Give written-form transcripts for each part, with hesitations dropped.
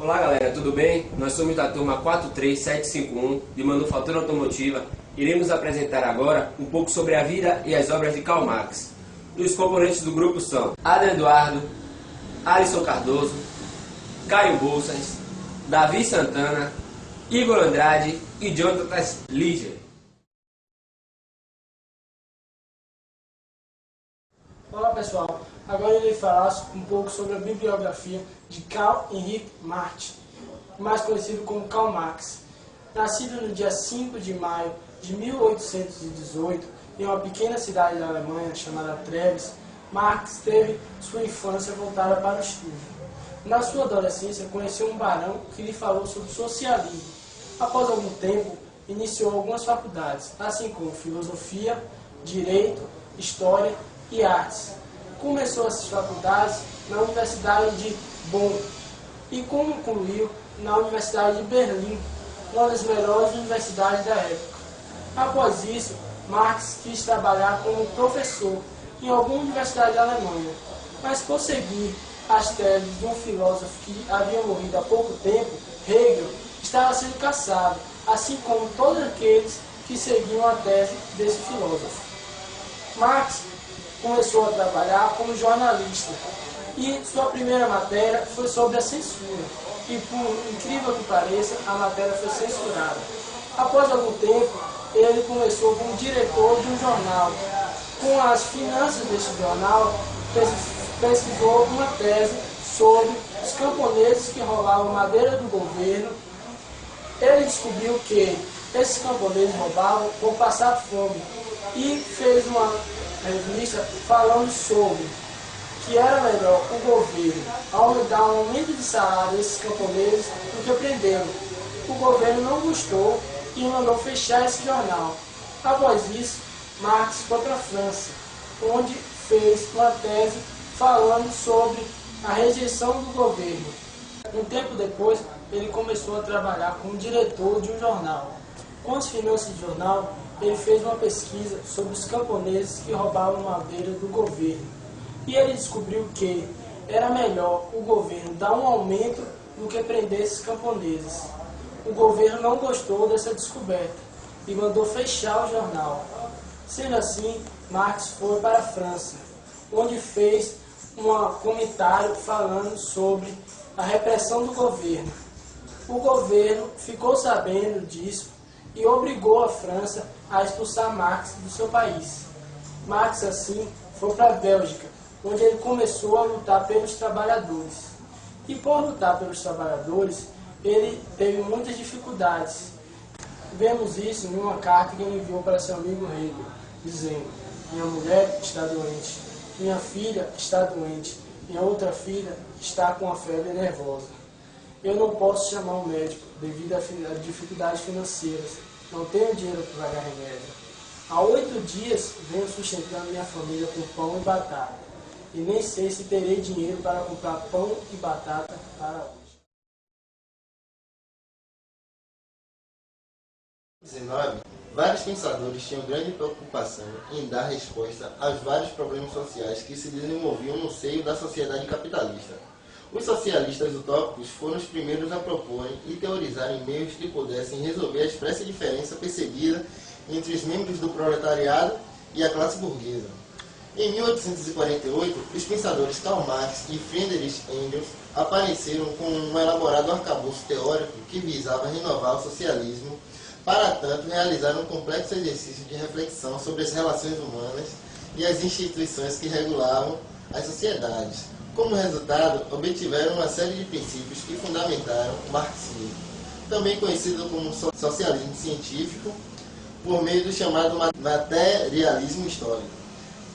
Olá galera, tudo bem? Nós somos da turma 43751 de Manufatura Automotiva. Iremos apresentar agora um pouco sobre a vida e as obras de Karl Marx. Os componentes do grupo são Adriano Eduardo, Alisson Cardoso, Caio Bolsas, Davi Santana, Igor Andrade e Jonathan Liger. Olá pessoal, agora eu irei falar um pouco sobre a bibliografia de Karl Heinrich Marx, mais conhecido como Karl Marx. Nascido no dia 5 de maio de 1818, em uma pequena cidade da Alemanha chamada Treves, Marx teve sua infância voltada para o estudo. Na sua adolescência, conheceu um barão que lhe falou sobre socialismo. Após algum tempo, iniciou algumas faculdades, assim como filosofia, direito, história e artes. Começou essas faculdades na Universidade de Bonn e concluiu na Universidade de Berlim, uma das melhores universidades da época. Após isso, Marx quis trabalhar como professor em alguma universidade da Alemanha, mas por seguir as teses de um filósofo que havia morrido há pouco tempo, Hegel, estava sendo caçado, assim como todos aqueles que seguiam a tese desse filósofo. Marx começou a trabalhar como jornalista e sua primeira matéria foi sobre a censura e, por incrível que pareça, a matéria foi censurada. Após algum tempo, ele começou como diretor de um jornal. Com as finanças desse jornal, pesquisou uma tese sobre os camponeses que roubavam madeira do governo. Ele descobriu que esses camponeses roubavam por passar fome e fez uma revista falando sobre que era melhor o governo dar um aumento de salário a esses camponeses do que prendê-los. O governo não gostou e mandou fechar esse jornal. Após isso, Marx foi para a França, onde fez uma tese falando sobre a rejeição do governo. Um tempo depois, ele começou a trabalhar como diretor de um jornal. Com as finanças do jornal, ele fez uma pesquisa sobre os camponeses que roubavam madeira do governo. E ele descobriu que era melhor o governo dar um aumento do que prender esses camponeses. O governo não gostou dessa descoberta e mandou fechar o jornal. Sendo assim, Marx foi para a França, onde fez um comentário falando sobre a repressão do governo. O governo ficou sabendo disso e obrigou a França a expulsar Marx do seu país. Marx, assim, foi para a Bélgica, onde ele começou a lutar pelos trabalhadores. E por lutar pelos trabalhadores, ele teve muitas dificuldades. Vemos isso em uma carta que ele enviou para seu amigo Hegel, dizendo: minha mulher está doente, minha filha está doente, minha outra filha está com a febre nervosa. Eu não posso chamar um médico devido a dificuldades financeiras. Não tenho dinheiro para pagar remédio. Há 8 dias venho sustentando minha família com pão e batata. E nem sei se terei dinheiro para comprar pão e batata para hoje. 19. Vários pensadores tinham grande preocupação em dar resposta aos vários problemas sociais que se desenvolviam no seio da sociedade capitalista. Os socialistas utópicos foram os primeiros a proporem e teorizarem meios que pudessem resolver a expressa diferença percebida entre os membros do proletariado e a classe burguesa. Em 1848, os pensadores Karl Marx e Friedrich Engels apareceram com um elaborado arcabouço teórico que visava renovar o socialismo. Para tanto, realizaram um complexo exercício de reflexão sobre as relações humanas e as instituições que regulavam as sociedades. Como resultado, obtiveram uma série de princípios que fundamentaram o marxismo, também conhecido como socialismo científico, por meio do chamado materialismo histórico.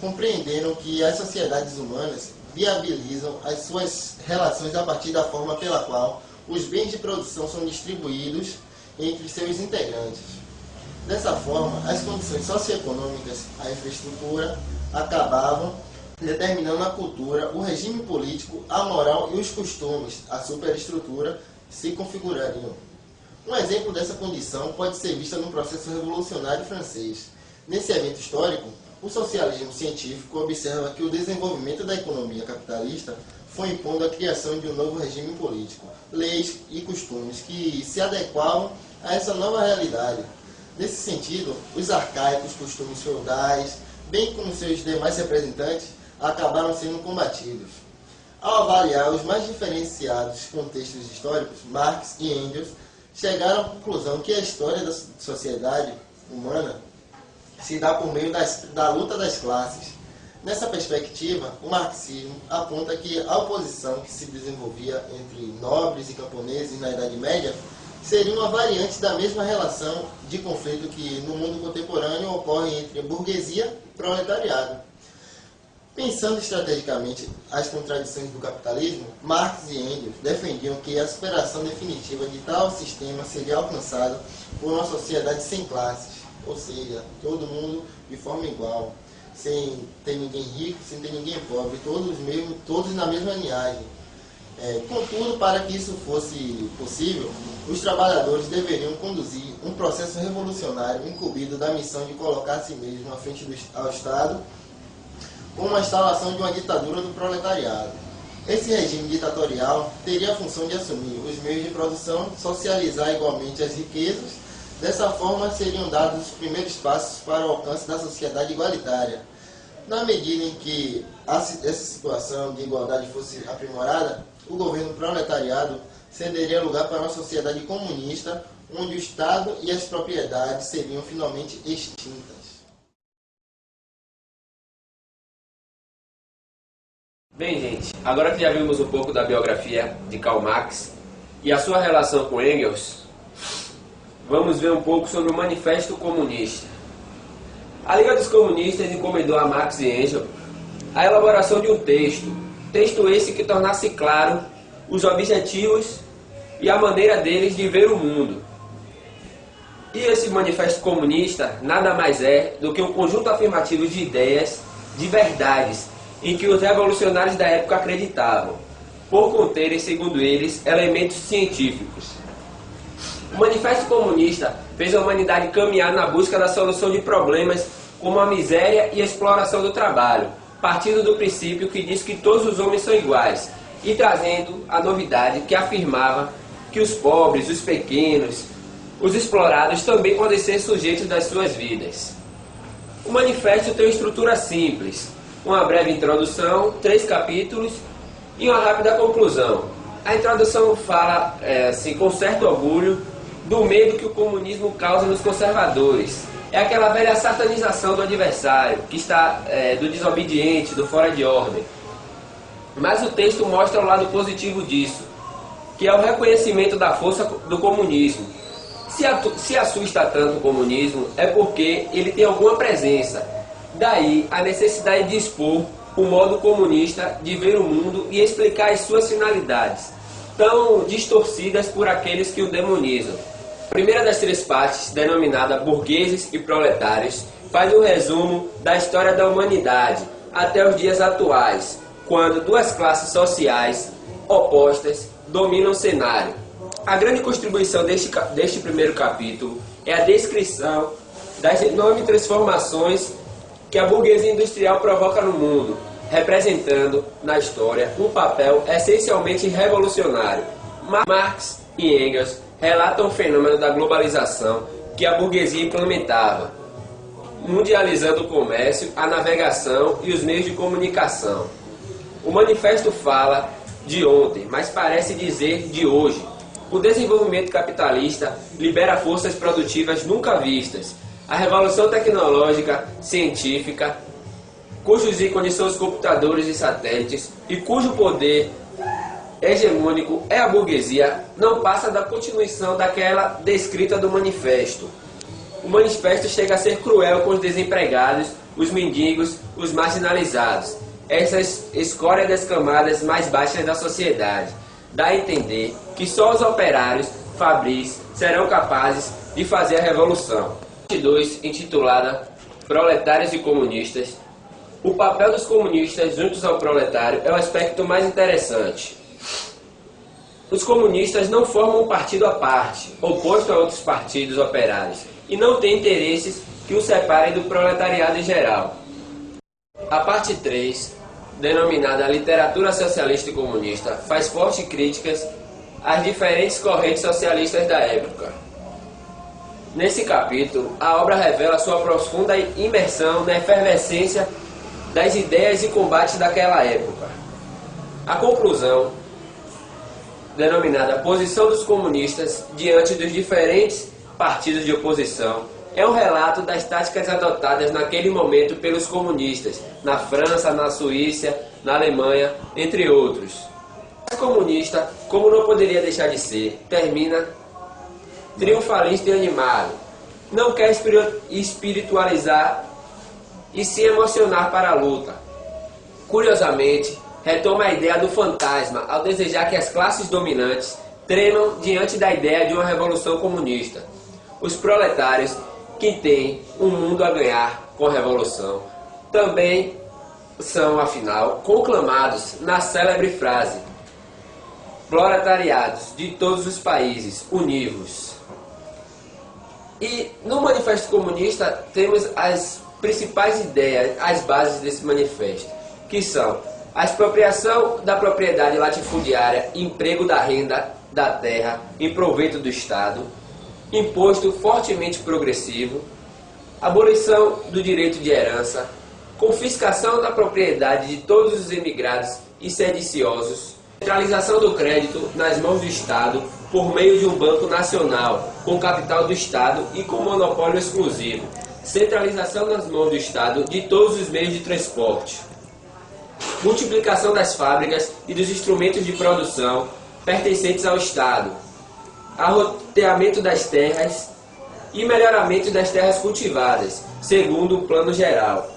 Compreenderam que as sociedades humanas viabilizam as suas relações a partir da forma pela qual os bens de produção são distribuídos entre seus integrantes. Dessa forma, as condições socioeconômicas, a infraestrutura, acabavam determinando a cultura, o regime político, a moral e os costumes, a superestrutura, se configurariam. Um exemplo dessa condição pode ser visto no processo revolucionário francês. Nesse evento histórico, O socialismo científico observa que o desenvolvimento da economia capitalista foi impondo a criação de um novo regime político, leis e costumes que se adequavam a essa nova realidade. Nesse sentido, os arcaicos costumes feudais, bem como seus demais representantes, acabaram sendo combatidos. Ao avaliar os mais diferenciados contextos históricos, Marx e Engels chegaram à conclusão que a história da sociedade humana se dá por meio da luta das classes. Nessa perspectiva, o marxismo aponta que a oposição que se desenvolvia entre nobres e camponeses na Idade Média seria uma variante da mesma relação de conflito que no mundo contemporâneo ocorre entre burguesia e proletariado. Pensando estrategicamente as contradições do capitalismo, Marx e Engels defendiam que a superação definitiva de tal sistema seria alcançada por uma sociedade sem classes, ou seja, todo mundo de forma igual, sem ter ninguém rico, sem ter ninguém pobre, todos na mesma linhagem. Contudo, para que isso fosse possível, os trabalhadores deveriam conduzir um processo revolucionário incumbido da missão de colocar a si mesmo à frente ao Estado, com a instalação de uma ditadura do proletariado. Esse regime ditatorial teria a função de assumir os meios de produção, socializar igualmente as riquezas. Dessa forma, seriam dados os primeiros passos para o alcance da sociedade igualitária. Na medida em que essa situação de igualdade fosse aprimorada, o governo proletariado cederia lugar para uma sociedade comunista, onde o Estado e as propriedades seriam finalmente extintas. Bem, gente, agora que já vimos um pouco da biografia de Karl Marx e a sua relação com Engels, vamos ver um pouco sobre o Manifesto Comunista. A Liga dos Comunistas encomendou a Marx e Engels a elaboração de um texto esse que tornasse claro os objetivos e a maneira deles de ver o mundo. E esse Manifesto Comunista nada mais é do que um conjunto afirmativo de ideias, de verdades, em que os revolucionários da época acreditavam, por conterem, segundo eles, elementos científicos. O Manifesto Comunista fez a humanidade caminhar na busca da solução de problemas como a miséria e a exploração do trabalho, partindo do princípio que diz que todos os homens são iguais, e trazendo a novidade que afirmava que os pobres, os pequenos, os explorados também podem ser sujeitos das suas vidas. O manifesto tem uma estrutura simples, uma breve introdução, 3 capítulos e uma rápida conclusão. A introdução fala, com certo orgulho, do medo que o comunismo causa nos conservadores. É aquela velha satanização do adversário, que está do desobediente, do fora de ordem. Mas o texto mostra o lado positivo disso, que é o reconhecimento da força do comunismo. Se assusta tanto o comunismo, é porque ele tem alguma presença. Daí a necessidade de expor o modo comunista de ver o mundo e explicar as suas finalidades, tão distorcidas por aqueles que o demonizam. A primeira das 3 partes, denominada Burgueses e Proletários, faz um resumo da história da humanidade até os dias atuais, quando 2 classes sociais opostas dominam o cenário. A grande contribuição deste primeiro capítulo é a descrição das enormes transformações que a burguesia industrial provoca no mundo, representando na história um papel essencialmente revolucionário. Marx e Engels relatam o fenômeno da globalização que a burguesia implementava, mundializando o comércio, a navegação e os meios de comunicação. O manifesto fala de ontem, mas parece dizer de hoje. O desenvolvimento capitalista libera forças produtivas nunca vistas. A revolução tecnológica, científica, cujos ícones são os computadores e satélites, e cujo poder hegemônico é a burguesia, não passa da continuação daquela descrita do manifesto. O manifesto chega a ser cruel com os desempregados, os mendigos, os marginalizados, essas escória das camadas mais baixas da sociedade. Dá a entender que só os operários fabris serão capazes de fazer a revolução. 2, intitulada Proletários e Comunistas. O papel dos comunistas juntos ao proletário é o aspecto mais interessante. Os comunistas não formam um partido à parte, oposto a outros partidos operários, e não têm interesses que os separem do proletariado em geral. A parte 3, denominada Literatura Socialista e Comunista, faz fortes críticas às diferentes correntes socialistas da época. Nesse capítulo, a obra revela sua profunda imersão na efervescência das ideias e combates daquela época. A conclusão, denominada Posição dos Comunistas diante dos diferentes partidos de oposição, é um relato das táticas adotadas naquele momento pelos comunistas, na França, na Suíça, na Alemanha, entre outros. O comunista, como não poderia deixar de ser, termina triunfalista e animado. Não quer espiritualizar e se emocionar para a luta. Curiosamente, retoma a ideia do fantasma ao desejar que as classes dominantes tremam diante da ideia de uma revolução comunista. Os proletários, que têm um mundo a ganhar com a revolução, também são, afinal, conclamados na célebre frase: proletariados de todos os países, univos. E no Manifesto Comunista temos as principais ideias, as bases desse manifesto, que são a expropriação da propriedade latifundiária, emprego da renda da terra em proveito do Estado, imposto fortemente progressivo, abolição do direito de herança, confiscação da propriedade de todos os emigrados e sediciosos, centralização do crédito nas mãos do Estado por meio de um banco nacional, com capital do Estado e com monopólio exclusivo, centralização nas mãos do Estado de todos os meios de transporte, multiplicação das fábricas e dos instrumentos de produção pertencentes ao Estado, arroteamento das terras e melhoramento das terras cultivadas, segundo o plano geral,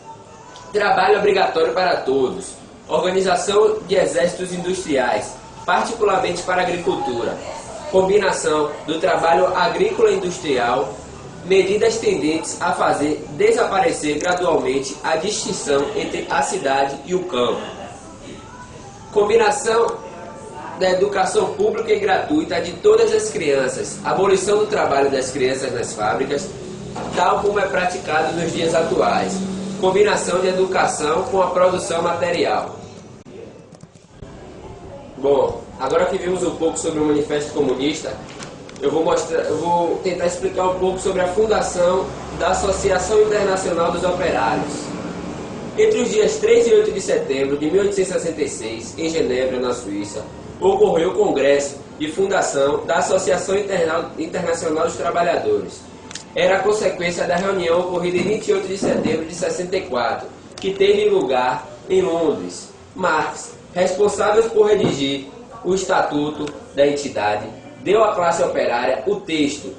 trabalho obrigatório para todos, organização de exércitos industriais, particularmente para a agricultura, combinação do trabalho agrícola e industrial, medidas tendentes a fazer desaparecer gradualmente a distinção entre a cidade e o campo, combinação da educação pública e gratuita de todas as crianças, abolição do trabalho das crianças nas fábricas, tal como é praticado nos dias atuais, combinação de educação com a produção material. Bom, agora que vimos um pouco sobre o Manifesto Comunista, eu vou tentar explicar um pouco sobre a fundação da Associação Internacional dos Operários. Entre os dias 3 e 8 de setembro de 1866, em Genebra, na Suíça, ocorreu o Congresso de Fundação da Associação Internacional dos Trabalhadores. Era a consequência da reunião ocorrida em 28 de setembro de 64, que teve lugar em Londres. Marx, responsável por redigir o estatuto da entidade, deu à classe operária o texto,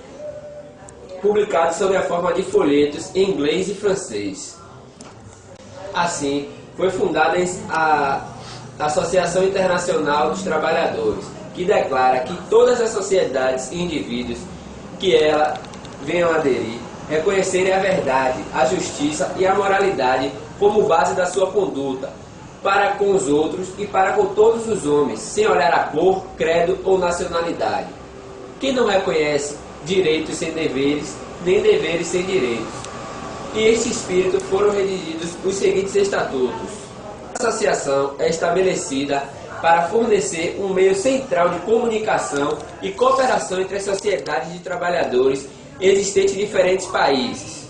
publicado sob a forma de folhetos em inglês e francês. Assim, foi fundada a Associação Internacional dos Trabalhadores, que declara que todas as sociedades e indivíduos que ela venham a aderir reconhecerem a verdade, a justiça e a moralidade como base da sua conduta, para com os outros e para com todos os homens, sem olhar a cor, credo ou nacionalidade. Que não reconhece direitos sem deveres, nem deveres sem direitos. E este espírito foram redigidos os seguintes estatutos. A associação é estabelecida para fornecer um meio central de comunicação e cooperação entre as sociedades de trabalhadores existentes em diferentes países.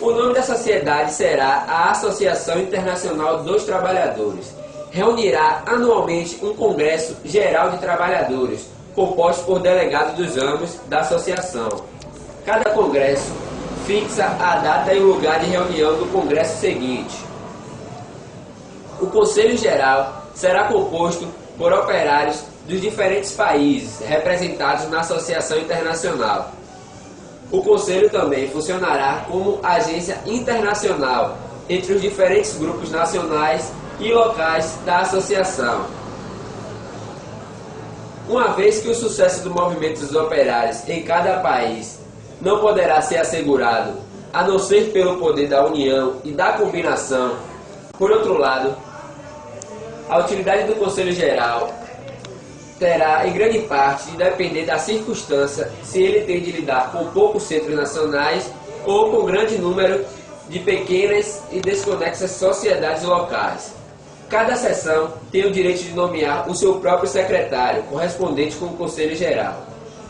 O nome da sociedade será a Associação Internacional dos Trabalhadores. Reunirá anualmente um Congresso Geral de Trabalhadores, composto por delegados dos ramos da associação. Cada congresso fixa a data e o lugar de reunião do congresso seguinte. O Conselho Geral será composto por operários dos diferentes países representados na Associação Internacional. O Conselho também funcionará como agência internacional entre os diferentes grupos nacionais e locais da Associação. Uma vez que o sucesso do movimento dos operários em cada país não poderá ser assegurado, a não ser pelo poder da união e da combinação, por outro lado, a utilidade do Conselho Geral terá em grande parte de depender da circunstância se ele tem de lidar com poucos centros nacionais ou com grande número de pequenas e desconexas sociedades locais. Cada seção tem o direito de nomear o seu próprio secretário, correspondente com o Conselho Geral.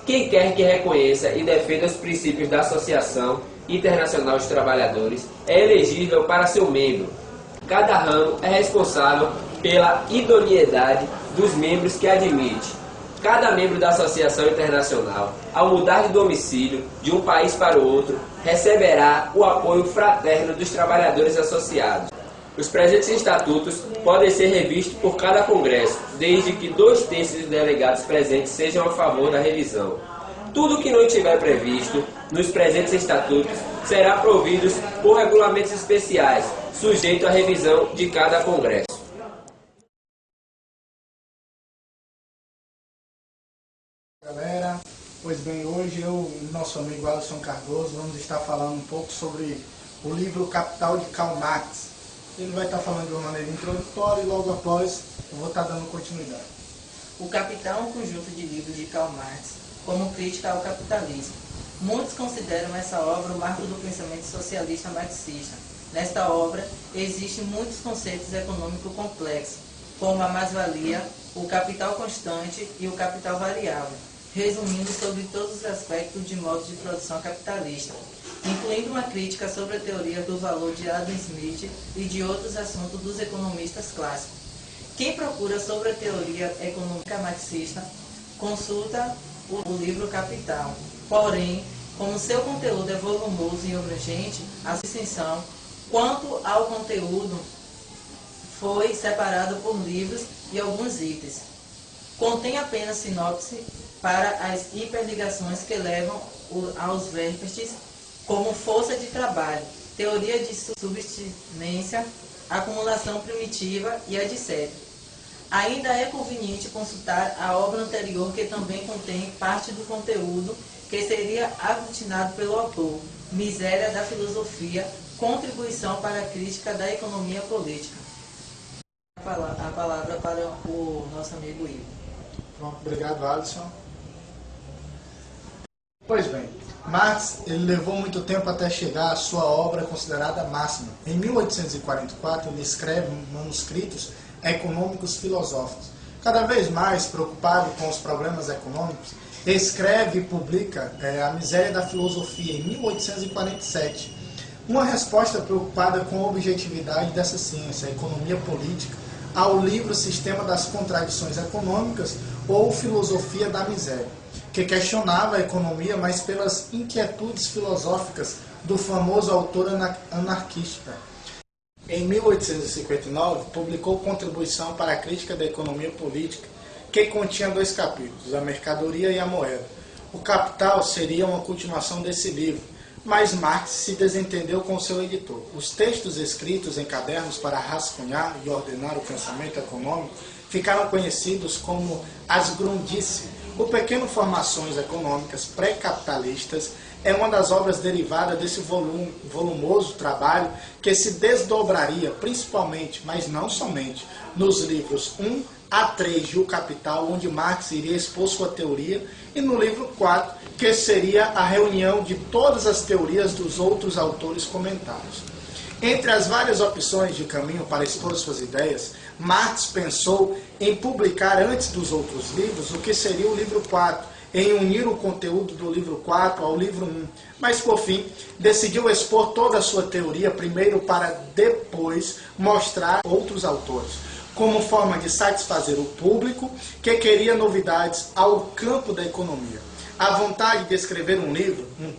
Quem quer que reconheça e defenda os princípios da Associação Internacional de Trabalhadores é elegível para seu membro. Cada ramo é responsável pela idoneidade dos membros que admite. Cada membro da Associação Internacional, ao mudar de domicílio de um país para o outro, receberá o apoio fraterno dos trabalhadores associados. Os presentes estatutos podem ser revistos por cada congresso, desde que 2/3 dos delegados presentes sejam a favor da revisão. Tudo que não estiver previsto nos presentes estatutos será provido por regulamentos especiais, sujeito à revisão de cada congresso. Galera, pois bem, hoje eu e nosso amigo Alisson Cardoso vamos estar falando um pouco sobre o livro Capital de Karl Marx. Ele vai estar falando de uma maneira introdutória e logo após eu vou estar dando continuidade. O Capital é um conjunto de livros de Karl Marx como crítica ao capitalismo. Muitos consideram essa obra o marco do pensamento socialista marxista. Nesta obra existem muitos conceitos econômicos complexos, como a mais-valia, o capital constante e o capital variável, resumindo sobre todos os aspectos de modo de produção capitalista, incluindo uma crítica sobre a teoria do valor de Adam Smith e de outros assuntos dos economistas clássicos. Quem procura sobre a teoria econômica marxista, consulta o livro Capital. Porém, como seu conteúdo é volumoso e abrangente, a distinção quanto ao conteúdo foi separado por livros e alguns itens. Contém apenas sinopse para as hiperligações que levam aos vértices, como força de trabalho, teoria de subsistência, acumulação primitiva e etc. Ainda é conveniente consultar a obra anterior, que também contém parte do conteúdo que seria aglutinado pelo autor, Miséria da Filosofia, Contribuição para a Crítica da Economia Política. A palavra para o nosso amigo Ivo. Pronto, obrigado, Alisson. Pois bem, Marx ele levou muito tempo até chegar à sua obra considerada máxima. Em 1844, ele escreve manuscritos econômicos filosóficos. Cada vez mais preocupado com os problemas econômicos, escreve e publica A Miséria da Filosofia, em 1847. Uma resposta preocupada com a objetividade dessa ciência, a economia política, ao livro Sistema das Contradições Econômicas ou Filosofia da Miséria, que questionava a economia, mas pelas inquietudes filosóficas do famoso autor anarquista. Em 1859, publicou Contribuição para a Crítica da Economia Política, que continha 2 capítulos, a mercadoria e a moeda. O Capital seria uma continuação desse livro, mas Marx se desentendeu com seu editor. Os textos escritos em cadernos para rascunhar e ordenar o pensamento econômico ficaram conhecidos como as Grundrisse. O Pequeno Formações Econômicas Pré-Capitalistas é uma das obras derivadas desse volumoso trabalho que se desdobraria principalmente, mas não somente, nos livros 1 a 3 de O Capital, onde Marx iria expor sua teoria, e no livro 4, que seria a reunião de todas as teorias dos outros autores comentados. Entre as várias opções de caminho para expor suas ideias, Marx pensou em publicar antes dos outros livros o que seria o livro 4, em unir o conteúdo do livro 4 ao livro 1, mas por fim decidiu expor toda a sua teoria primeiro para depois mostrar outros autores, como forma de satisfazer o público que queria novidades ao campo da economia. A vontade de escrever um livro, um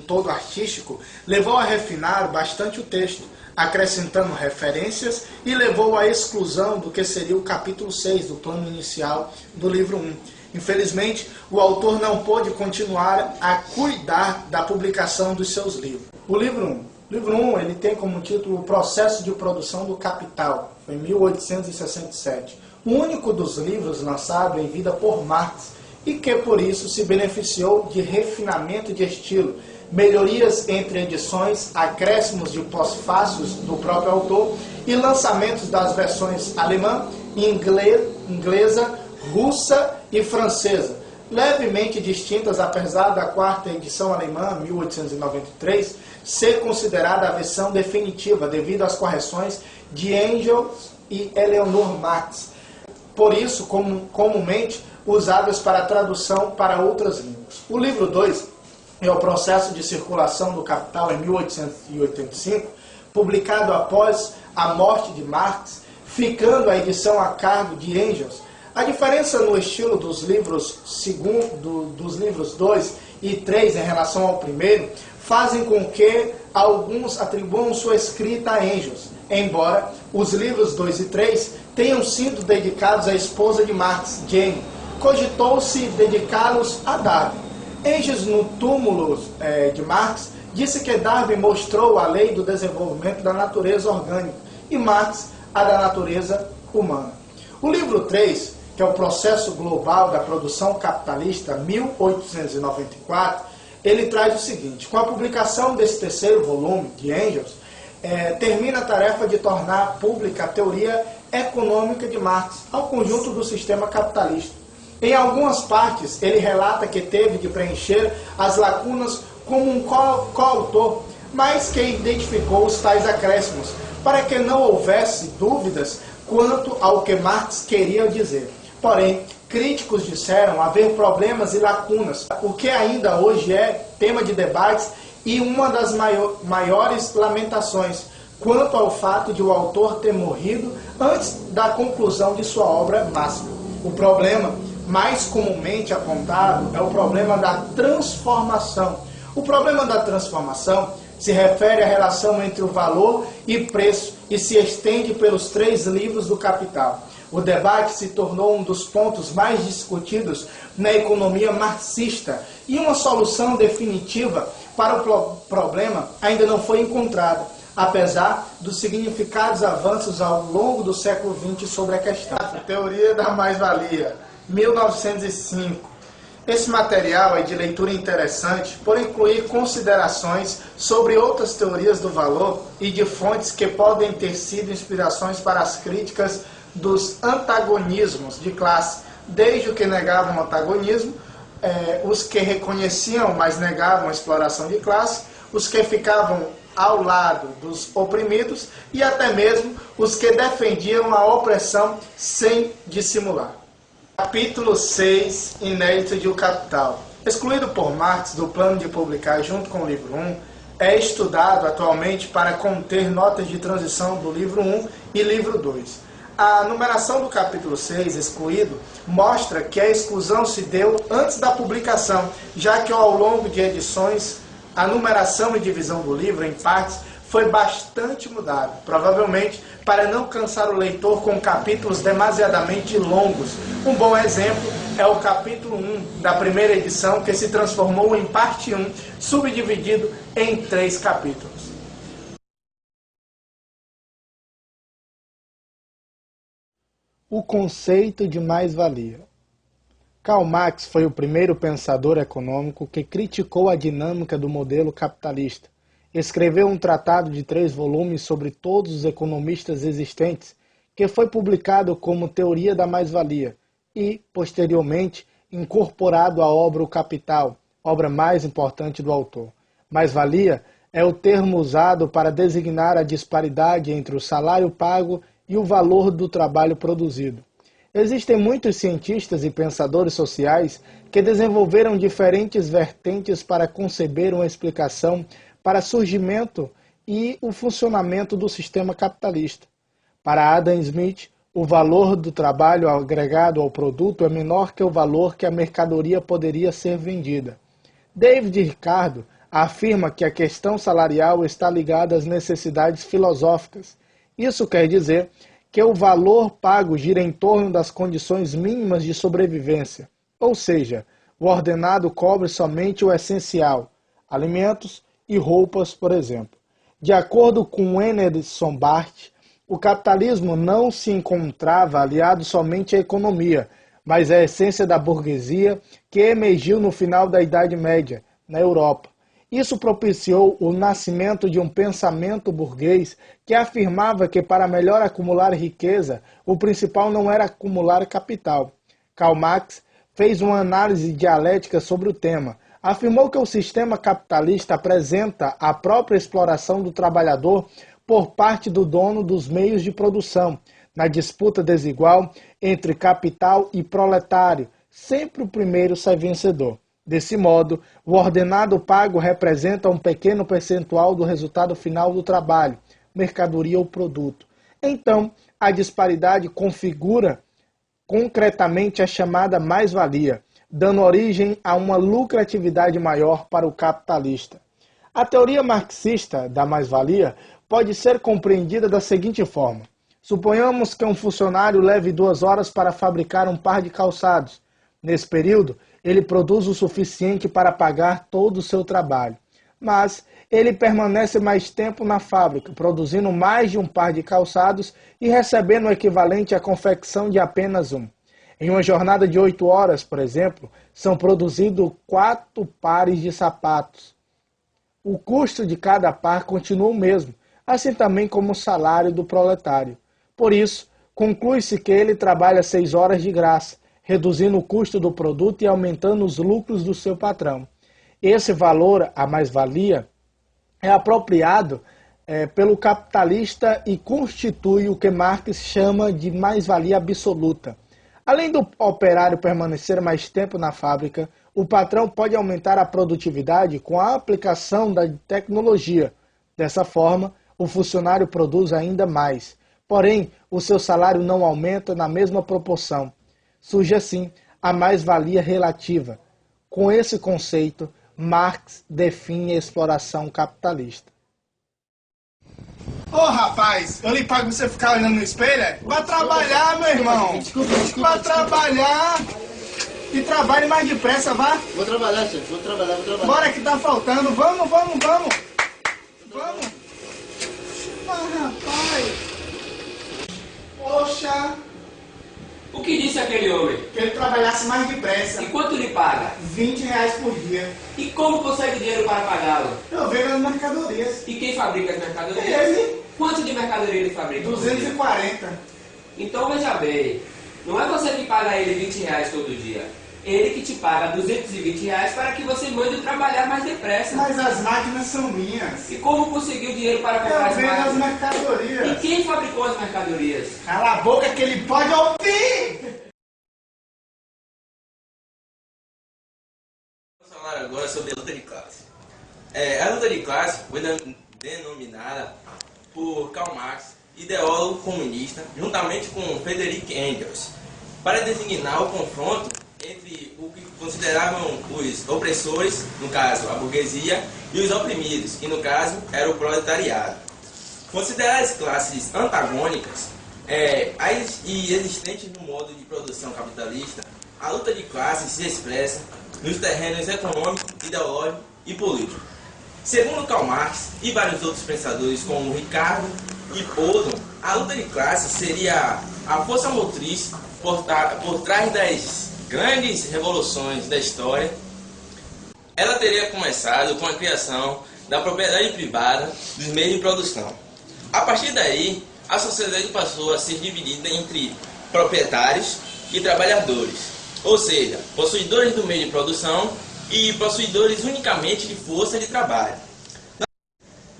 todo artístico, levou a refinar bastante o texto, acrescentando referências, e levou à exclusão do que seria o capítulo 6 do plano inicial do livro 1. Infelizmente, o autor não pôde continuar a cuidar da publicação dos seus livros. O livro 1. O livro 1 ele tem como título O Processo de Produção do Capital, foi em 1867. O único dos livros lançado em vida por Marx, e que por isso se beneficiou de refinamento de estilo, melhorias entre edições, acréscimos de pós-fácios do próprio autor e lançamentos das versões alemã, inglesa, russa e francesa, levemente distintas, apesar da quarta edição alemã, 1893, ser considerada a versão definitiva devido às correções de Engels e Eleanor Marx, por isso comumente usadas para tradução para outras línguas. O livro 2 é o Processo de Circulação do Capital em 1885, publicado após a morte de Marx, ficando a edição a cargo de Engels. A diferença no estilo dos livros 2 e 3 em relação ao primeiro fazem com que alguns atribuam sua escrita a Engels, embora os livros 2 e 3 tenham sido dedicados à esposa de Marx, Jane. Cogitou-se dedicá-los a Darwin. Engels, no túmulo de Marx, disse que Darwin mostrou a lei do desenvolvimento da natureza orgânica e Marx a da natureza humana. O livro 3, que é o Processo Global da Produção Capitalista, 1894, ele traz o seguinte: com a publicação desse terceiro volume de Engels, termina a tarefa de tornar pública a teoria econômica de Marx ao conjunto do sistema capitalista. Em algumas partes, ele relata que teve de preencher as lacunas como um coautor, mas que identificou os tais acréscimos, para que não houvesse dúvidas quanto ao que Marx queria dizer. Porém, críticos disseram haver problemas e lacunas, o que ainda hoje é tema de debates e uma das maiores lamentações, quanto ao fato de o autor ter morrido antes da conclusão de sua obra máxima. O problema mais comumente apontado é o problema da transformação. O problema da transformação se refere à relação entre o valor e preço e se estende pelos 3 livros do Capital. O debate se tornou um dos pontos mais discutidos na economia marxista e uma solução definitiva para o problema ainda não foi encontrada, apesar dos significados avanços ao longo do século XX sobre a questão. Teoria da mais-valia, 1905. Esse material é de leitura interessante por incluir considerações sobre outras teorias do valor e de fontes que podem ter sido inspirações para as críticas dos antagonismos de classe, desde o que negavam o antagonismo, os que reconheciam, mas negavam a exploração de classe, os que ficavam ao lado dos oprimidos e até mesmo os que defendiam a opressão sem dissimular. Capítulo 6, inédito de O Capital. Excluído por Marx do plano de publicar junto com o livro 1, é estudado atualmente para conter notas de transição do livro 1 e livro 2. A numeração do capítulo 6, excluído, mostra que a exclusão se deu antes da publicação, já que ao longo de edições, a numeração e divisão do livro em partes foi bastante mudada, provavelmente para não cansar o leitor com capítulos demasiadamente longos. Um bom exemplo é o capítulo 1 da primeira edição, que se transformou em parte 1, subdividido em 3 capítulos. O conceito de mais-valia. Karl Marx foi o primeiro pensador econômico que criticou a dinâmica do modelo capitalista. Escreveu um tratado de 3 volumes sobre todos os economistas existentes, que foi publicado como Teoria da Mais-Valia e, posteriormente, incorporado à obra O Capital, obra mais importante do autor. Mais-valia é o termo usado para designar a disparidade entre o salário pago e o valor do trabalho produzido. Existem muitos cientistas e pensadores sociais que desenvolveram diferentes vertentes para conceber uma explicação para surgimento e o funcionamento do sistema capitalista. Para Adam Smith, o valor do trabalho agregado ao produto é menor que o valor que a mercadoria poderia ser vendida. David Ricardo afirma que a questão salarial está ligada às necessidades filosóficas. Isso quer dizer que o valor pago gira em torno das condições mínimas de sobrevivência, ou seja, o ordenado cobre somente o essencial, alimentos e roupas, por exemplo. De acordo com Emerson Barth, o capitalismo não se encontrava aliado somente à economia, mas à essência da burguesia que emergiu no final da Idade Média, na Europa. Isso propiciou o nascimento de um pensamento burguês que afirmava que para melhor acumular riqueza, o principal não era acumular capital. Karl Marx fez uma análise dialética sobre o tema. Afirmou que o sistema capitalista apresenta a própria exploração do trabalhador por parte do dono dos meios de produção, na disputa desigual entre capital e proletário. Sempre o primeiro sai vencedor. Desse modo, o ordenado pago representa um pequeno percentual do resultado final do trabalho, mercadoria ou produto. Então, a disparidade configura concretamente a chamada mais-valia, dando origem a uma lucratividade maior para o capitalista. A teoria marxista da mais-valia pode ser compreendida da seguinte forma. Suponhamos que um funcionário leve 2 horas para fabricar um par de calçados. Nesse período, ele produz o suficiente para pagar todo o seu trabalho. Mas ele permanece mais tempo na fábrica, produzindo mais de um par de calçados e recebendo o equivalente à confecção de apenas um. Em uma jornada de 8 horas, por exemplo, são produzidos 4 pares de sapatos. O custo de cada par continua o mesmo, assim também como o salário do proletário. Por isso, conclui-se que ele trabalha 6 horas de graça, reduzindo o custo do produto e aumentando os lucros do seu patrão. Esse valor, a mais-valia, é apropriado pelo capitalista e constitui o que Marx chama de mais-valia absoluta. Além do operário permanecer mais tempo na fábrica, o patrão pode aumentar a produtividade com a aplicação da tecnologia. Dessa forma, o funcionário produz ainda mais. Porém, o seu salário não aumenta na mesma proporção. Surge assim a mais-valia relativa. Com esse conceito, Marx define a exploração capitalista. Ô rapaz, eu lhe pago pra você ficar olhando no espelho? É? Vai trabalhar, meu irmão. Desculpa. Vai trabalhar. E trabalhe mais depressa, vá. Vou trabalhar, chefe. Vou trabalhar. Bora que tá faltando. Vamos. Ah, rapaz. Poxa. O que disse aquele homem? Que ele trabalhasse mais depressa. E quanto lhe paga? R$20 por dia. E como consegue dinheiro para pagá-lo? Eu vendo as mercadorias. E quem fabrica as mercadorias? Ele. Quanto de mercadoria ele fabrica? 240. Então veja bem, não é você que paga ele R$20 todo dia. Ele que te paga R$220 para que você mande trabalhar mais depressa. Mas as máquinas são minhas. E como conseguiu dinheiro para comprar Eu as vendo as máquinas? mercadorias. E quem fabricou as mercadorias? Cala a boca que ele pode ouvir! Vamos falar agora sobre a luta de classe. A luta de classe foi denominada por Karl Marx, ideólogo comunista, juntamente com Friedrich Engels, para designar o confronto entre o que consideravam os opressores, no caso a burguesia, e os oprimidos, que no caso era o proletariado. Consideradas classes antagônicas e existentes no modo de produção capitalista, a luta de classes se expressa nos terrenos econômico, ideológico e político. Segundo Karl Marx e vários outros pensadores como Ricardo e Proudhon, a luta de classes seria a força motriz por trás das grandes revoluções da história. Ela teria começado com a criação da propriedade privada dos meios de produção. A partir daí, a sociedade passou a ser dividida entre proprietários e trabalhadores, ou seja, possuidores do meio de produção e possuidores unicamente de força de trabalho.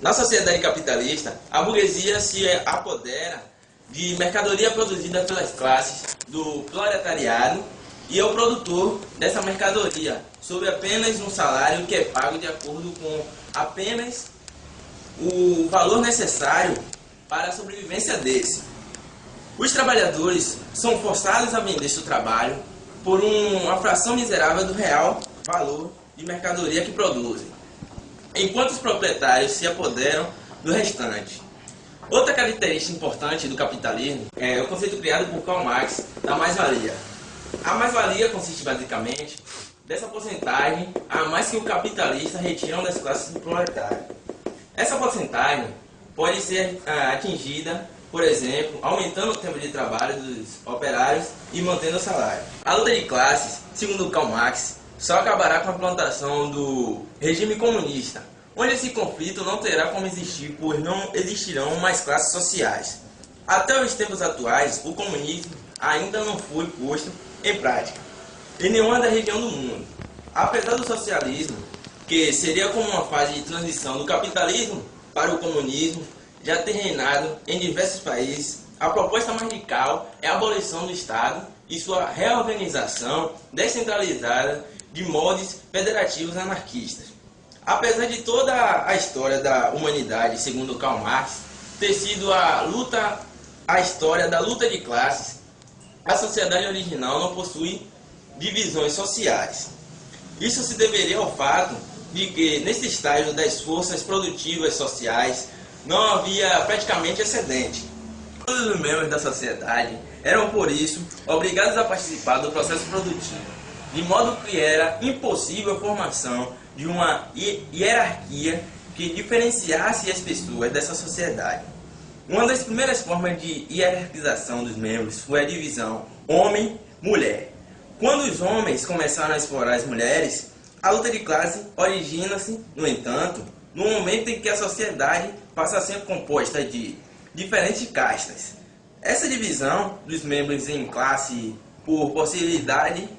Na sociedade capitalista, a burguesia se apodera de mercadoria produzida pelas classes do proletariado e é o produtor dessa mercadoria, sob apenas um salário que é pago de acordo com apenas o valor necessário para a sobrevivência desse. Os trabalhadores são forçados a vender seu trabalho por uma fração miserável do real valor de mercadoria que produzem, enquanto os proprietários se apoderam do restante. Outra característica importante do capitalismo é o conceito criado por Karl Marx da mais-valia. A mais-valia consiste basicamente dessa porcentagem a mais que o capitalista retira das classes do proletário. Essa porcentagem pode ser atingida, por exemplo, aumentando o tempo de trabalho dos operários e mantendo o salário. A luta de classes, segundo Karl Marx, só acabará com a implantação do regime comunista, onde esse conflito não terá como existir, pois não existirão mais classes sociais. Até os tempos atuais, o comunismo ainda não foi posto em prática. em nenhuma da região do mundo. Apesar do socialismo, que seria como uma fase de transição do capitalismo para o comunismo, já ter reinado em diversos países, a proposta mais radical é a abolição do Estado e sua reorganização descentralizada de moldes federativos anarquistas. Apesar de toda a história da humanidade, segundo Karl Marx, ter sido a história da luta de classes, a sociedade original não possui divisões sociais. Isso se deveria ao fato de que, nesse estágio das forças produtivas sociais, não havia praticamente excedente. Todos os membros da sociedade eram, por isso, obrigados a participar do processo produtivo, de modo que era impossível a formação de uma hierarquia que diferenciasse as pessoas dessa sociedade. Uma das primeiras formas de hierarquização dos membros foi a divisão homem-mulher. Quando os homens começaram a explorar as mulheres, a luta de classe origina-se, no entanto, no momento em que a sociedade passa a ser composta de diferentes castas. Essa divisão dos membros em classe por possibilidade,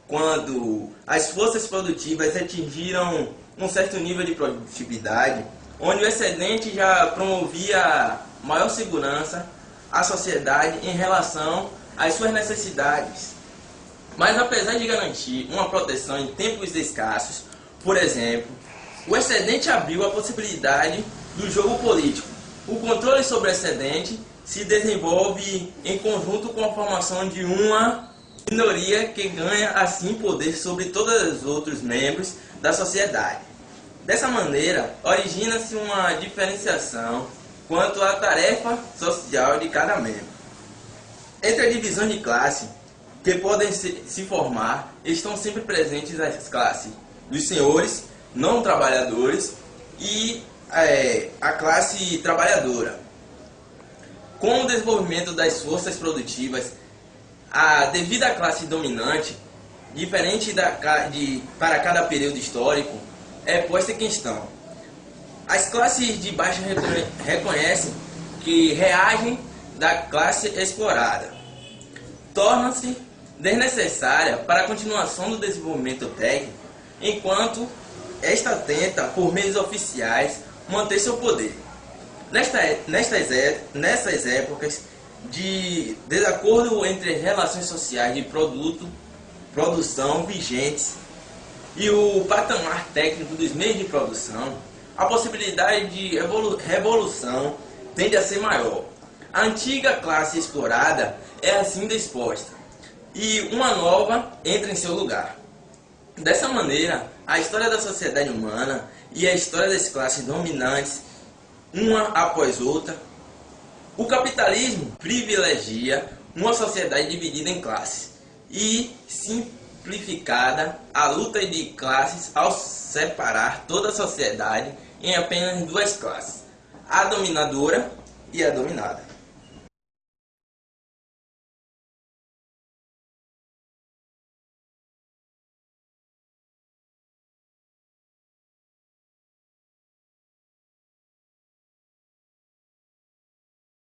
quando as forças produtivas atingiram um certo nível de produtividade, onde o excedente já promovia maior segurança à sociedade em relação às suas necessidades. Mas apesar de garantir uma proteção em tempos escassos, por exemplo, o excedente abriu a possibilidade do jogo político. O controle sobre o excedente se desenvolve em conjunto com a formação de uma minoria que ganha assim poder sobre todos os outros membros da sociedade. Dessa maneira, origina-se uma diferenciação quanto à tarefa social de cada membro. Entre a divisão de classe que podem se formar, estão sempre presentes as classes dos senhores, não trabalhadores e a classe trabalhadora. Com o desenvolvimento das forças produtivas, a devida classe dominante, diferente para cada período histórico, é posta em questão. As classes de baixo reconhecem que reagem da classe explorada. Torna-se desnecessária para a continuação do desenvolvimento técnico, enquanto esta tenta, por meios oficiais, manter seu poder. Nessas épocas de desacordo entre as relações sociais de produção vigentes e o patamar técnico dos meios de produção, a possibilidade de revolução tende a ser maior. A antiga classe explorada é assim disposta, e uma nova entra em seu lugar. Dessa maneira, a história da sociedade humana e a história das classes dominantes, uma após outra, o capitalismo privilegia uma sociedade dividida em classes e simplificada a luta de classes ao separar toda a sociedade em apenas duas classes, a dominadora e a dominada.